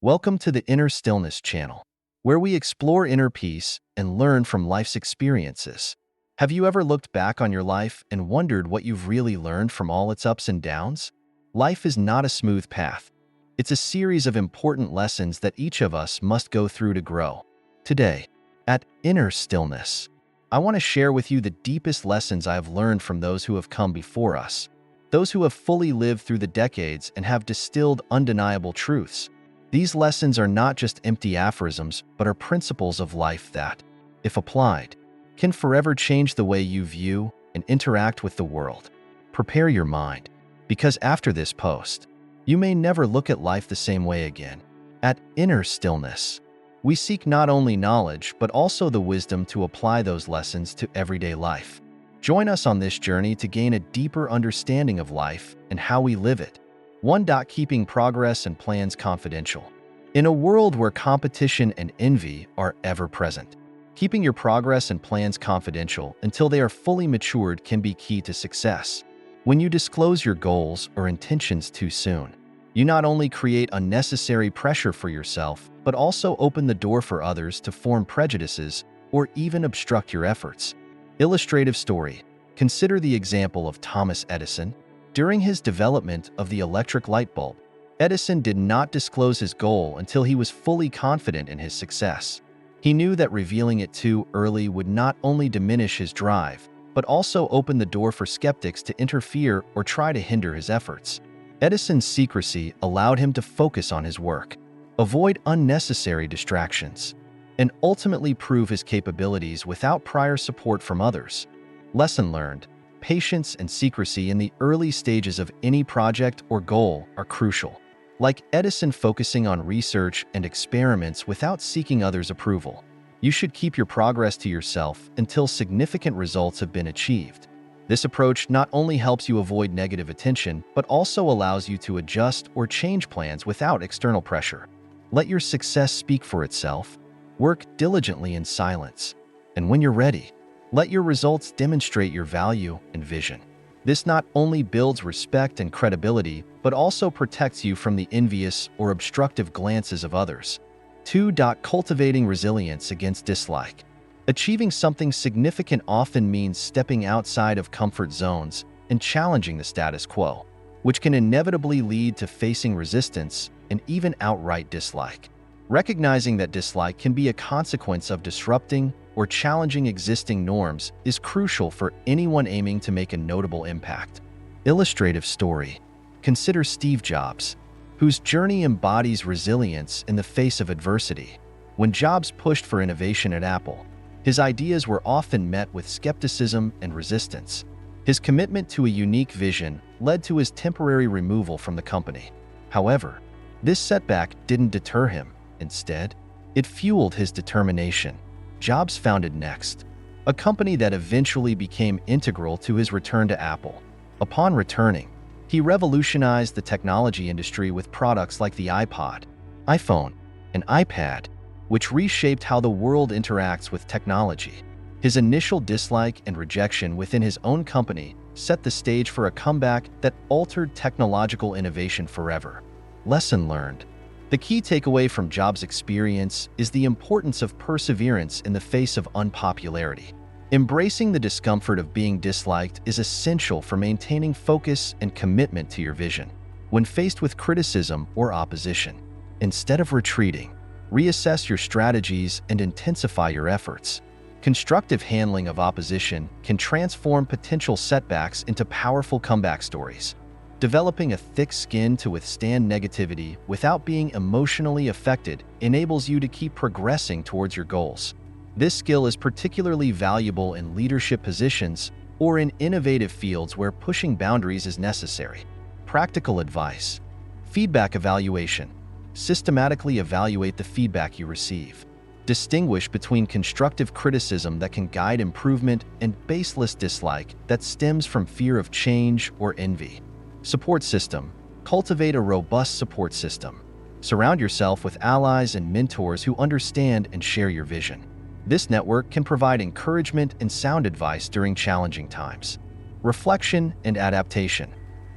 Welcome to the Inner Stillness channel, where we explore inner peace and learn from life's experiences. Have you ever looked back on your life and wondered what you've really learned from all its ups and downs? Life is not a smooth path. It's a series of important lessons that each of us must go through to grow. Today, at Inner Stillness, I want to share with you the deepest lessons I have learned from those who have come before us, those who have fully lived through the decades and have distilled undeniable truths. These lessons are not just empty aphorisms, but are principles of life that, if applied, can forever change the way you view and interact with the world. Prepare your mind, because after this post, you may never look at life the same way again. At Inner Stillness, we seek not only knowledge, but also the wisdom to apply those lessons to everyday life. Join us on this journey to gain a deeper understanding of life and how we live it. 1. Keeping progress and plans confidential. In a world where competition and envy are ever present, keeping your progress and plans confidential until they are fully matured can be key to success. When you disclose your goals or intentions too soon, you not only create unnecessary pressure for yourself, but also open the door for others to form prejudices or even obstruct your efforts. Illustrative story. Consider the example of Thomas Edison. During his development of the electric light bulb, Edison did not disclose his goal until he was fully confident in his success. He knew that revealing it too early would not only diminish his drive, but also open the door for skeptics to interfere or try to hinder his efforts. Edison's secrecy allowed him to focus on his work, avoid unnecessary distractions, and ultimately prove his capabilities without prior support from others. Lesson learned. Patience and secrecy in the early stages of any project or goal are crucial. Like Edison focusing on research and experiments without seeking others' approval, you should keep your progress to yourself until significant results have been achieved. This approach not only helps you avoid negative attention, but also allows you to adjust or change plans without external pressure. Let your success speak for itself. Work diligently in silence, and when you're ready, let your results demonstrate your value and vision. This not only builds respect and credibility, but also protects you from the envious or obstructive glances of others. 2. Cultivating resilience against dislike. Achieving something significant often means stepping outside of comfort zones and challenging the status quo, which can inevitably lead to facing resistance and even outright dislike. Recognizing that dislike can be a consequence of disrupting or challenging existing norms is crucial for anyone aiming to make a notable impact. Illustrative story. Consider Steve Jobs, whose journey embodies resilience in the face of adversity. When Jobs pushed for innovation at Apple, his ideas were often met with skepticism and resistance. His commitment to a unique vision led to his temporary removal from the company. However, this setback didn't deter him. Instead, it fueled his determination. Jobs founded Next, a company that eventually became integral to his return to Apple. Upon returning, he revolutionized the technology industry with products like the iPod, iPhone, and iPad, which reshaped how the world interacts with technology. His initial dislike and rejection within his own company set the stage for a comeback that altered technological innovation forever. Lesson learned. The key takeaway from Jobs' experience is the importance of perseverance in the face of unpopularity. Embracing the discomfort of being disliked is essential for maintaining focus and commitment to your vision. When faced with criticism or opposition, instead of retreating, reassess your strategies and intensify your efforts. Constructive handling of opposition can transform potential setbacks into powerful comeback stories. Developing a thick skin to withstand negativity without being emotionally affected enables you to keep progressing towards your goals. This skill is particularly valuable in leadership positions or in innovative fields where pushing boundaries is necessary. Practical advice. Feedback evaluation. Systematically evaluate the feedback you receive. Distinguish between constructive criticism that can guide improvement and baseless dislike that stems from fear of change or envy. Support system. Cultivate a robust support system. Surround yourself with allies and mentors who understand and share your vision. This network can provide encouragement and sound advice during challenging times. Reflection and adaptation.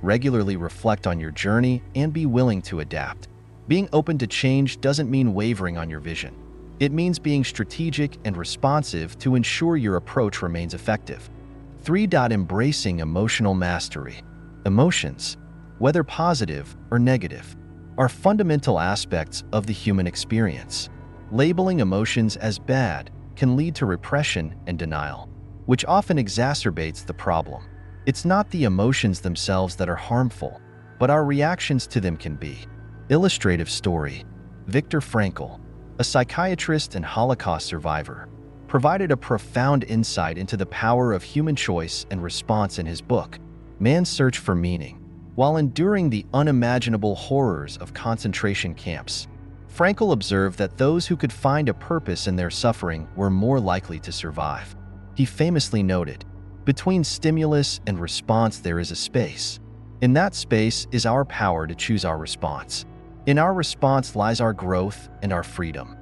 Regularly reflect on your journey and be willing to adapt. Being open to change doesn't mean wavering on your vision. It means being strategic and responsive to ensure your approach remains effective. 3. Embracing emotional mastery. Emotions, whether positive or negative, are fundamental aspects of the human experience. Labeling emotions as bad can lead to repression and denial, which often exacerbates the problem. It's not the emotions themselves that are harmful, but our reactions to them can be. Illustrative story. Viktor Frankl, a psychiatrist and Holocaust survivor, provided a profound insight into the power of human choice and response in his book, Man's Search for Meaning. While enduring the unimaginable horrors of concentration camps, Frankl observed that those who could find a purpose in their suffering were more likely to survive. He famously noted, "Between stimulus and response there is a space. In that space is our power to choose our response. In our response lies our growth and our freedom."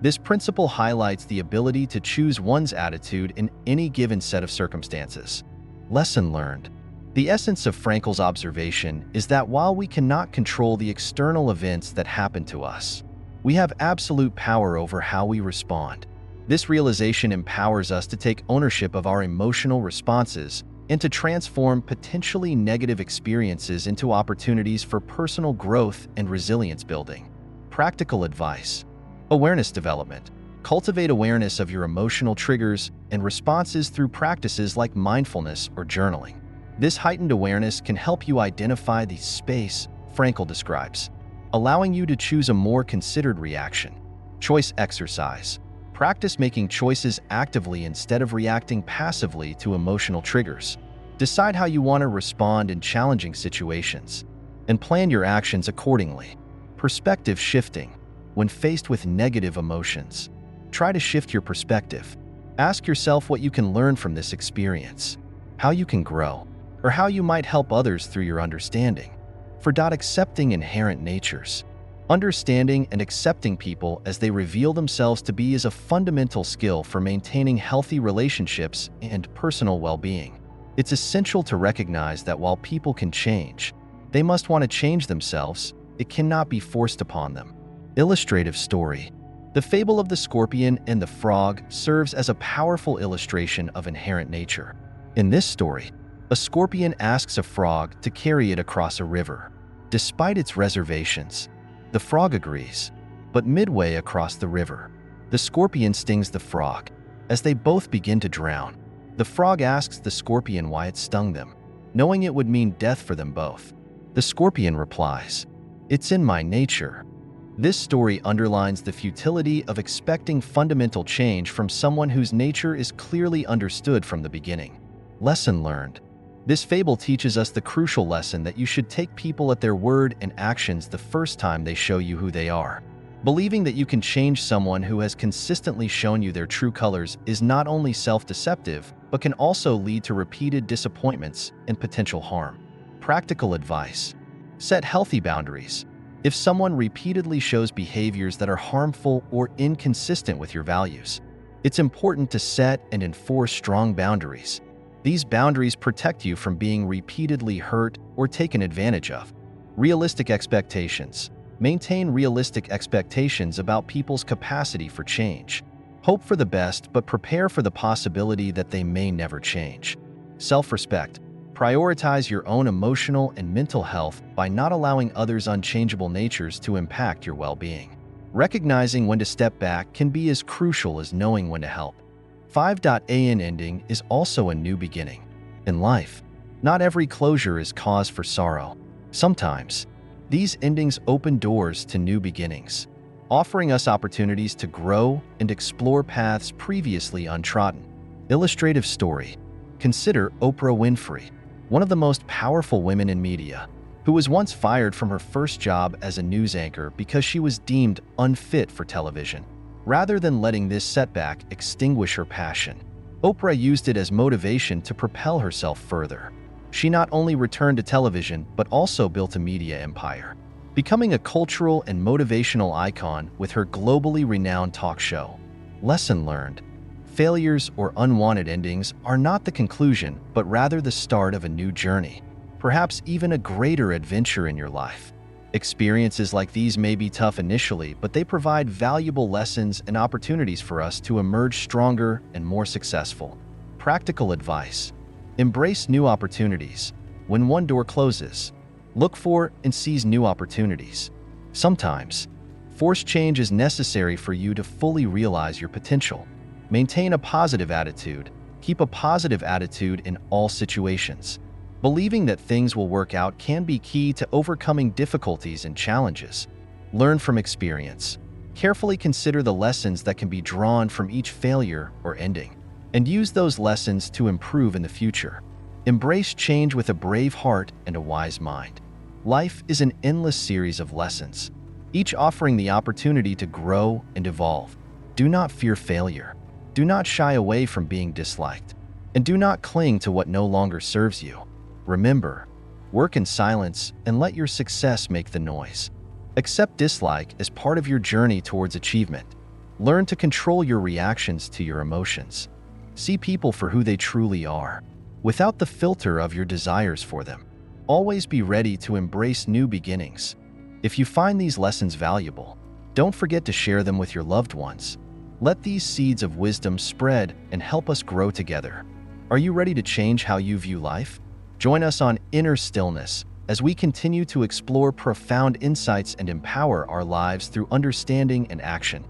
This principle highlights the ability to choose one's attitude in any given set of circumstances. Lesson learned. The essence of Frankl's observation is that while we cannot control the external events that happen to us, we have absolute power over how we respond. This realization empowers us to take ownership of our emotional responses and to transform potentially negative experiences into opportunities for personal growth and resilience building. Practical advice. Awareness development. Cultivate awareness of your emotional triggers and responses through practices like mindfulness or journaling. This heightened awareness can help you identify the space Frankl describes, allowing you to choose a more considered reaction. Choice exercise. Practice making choices actively instead of reacting passively to emotional triggers. Decide how you want to respond in challenging situations, and plan your actions accordingly. Perspective shifting. When faced with negative emotions, try to shift your perspective. Ask yourself what you can learn from this experience, how you can grow, or how you might help others through your understanding. Accepting inherent natures. Understanding and accepting people as they reveal themselves to be is a fundamental skill for maintaining healthy relationships and personal well-being. It's essential to recognize that while people can change, they must want to change themselves. It cannot be forced upon them. Illustrative story. The fable of the scorpion and the frog serves as a powerful illustration of inherent nature. In this story, a scorpion asks a frog to carry it across a river. Despite its reservations, the frog agrees, but midway across the river, the scorpion stings the frog. As they both begin to drown, the frog asks the scorpion why it stung them, knowing it would mean death for them both. The scorpion replies, "It's in my nature." This story underlines the futility of expecting fundamental change from someone whose nature is clearly understood from the beginning. Lesson learned. This fable teaches us the crucial lesson that you should take people at their word and actions the first time they show you who they are. Believing that you can change someone who has consistently shown you their true colors is not only self-deceptive, but can also lead to repeated disappointments and potential harm. Practical advice. Set healthy boundaries. If someone repeatedly shows behaviors that are harmful or inconsistent with your values, it's important to set and enforce strong boundaries. These boundaries protect you from being repeatedly hurt or taken advantage of. Realistic expectations. Maintain realistic expectations about people's capacity for change. Hope for the best, but prepare for the possibility that they may never change. Self-respect. Prioritize your own emotional and mental health by not allowing others' unchangeable natures to impact your well-being. Recognizing when to step back can be as crucial as knowing when to help. 5. Ending is also a new beginning. In life, not every closure is cause for sorrow. Sometimes, these endings open doors to new beginnings, offering us opportunities to grow and explore paths previously untrodden. Illustrative story. Consider Oprah Winfrey, one of the most powerful women in media, who was once fired from her first job as a news anchor because she was deemed unfit for television. Rather than letting this setback extinguish her passion, Oprah used it as motivation to propel herself further. She not only returned to television, but also built a media empire, becoming a cultural and motivational icon with her globally renowned talk show. Lesson learned. Failures or unwanted endings are not the conclusion, but rather the start of a new journey, perhaps even a greater adventure in your life. Experiences like these may be tough initially, but they provide valuable lessons and opportunities for us to emerge stronger and more successful. Practical advice: embrace new opportunities. When one door closes, look for and seize new opportunities. Sometimes, forced change is necessary for you to fully realize your potential. Maintain a positive attitude. Keep a positive attitude in all situations. Believing that things will work out can be key to overcoming difficulties and challenges. Learn from experience. Carefully consider the lessons that can be drawn from each failure or ending, and use those lessons to improve in the future. Embrace change with a brave heart and a wise mind. Life is an endless series of lessons, each offering the opportunity to grow and evolve. Do not fear failure. Do not shy away from being disliked, and do not cling to what no longer serves you. Remember, work in silence and let your success make the noise. Accept dislike as part of your journey towards achievement. Learn to control your reactions to your emotions. See people for who they truly are, without the filter of your desires for them. Always be ready to embrace new beginnings. If you find these lessons valuable, don't forget to share them with your loved ones. Let these seeds of wisdom spread and help us grow together. Are you ready to change how you view life? Join us on Inner Stillness as we continue to explore profound insights and empower our lives through understanding and action.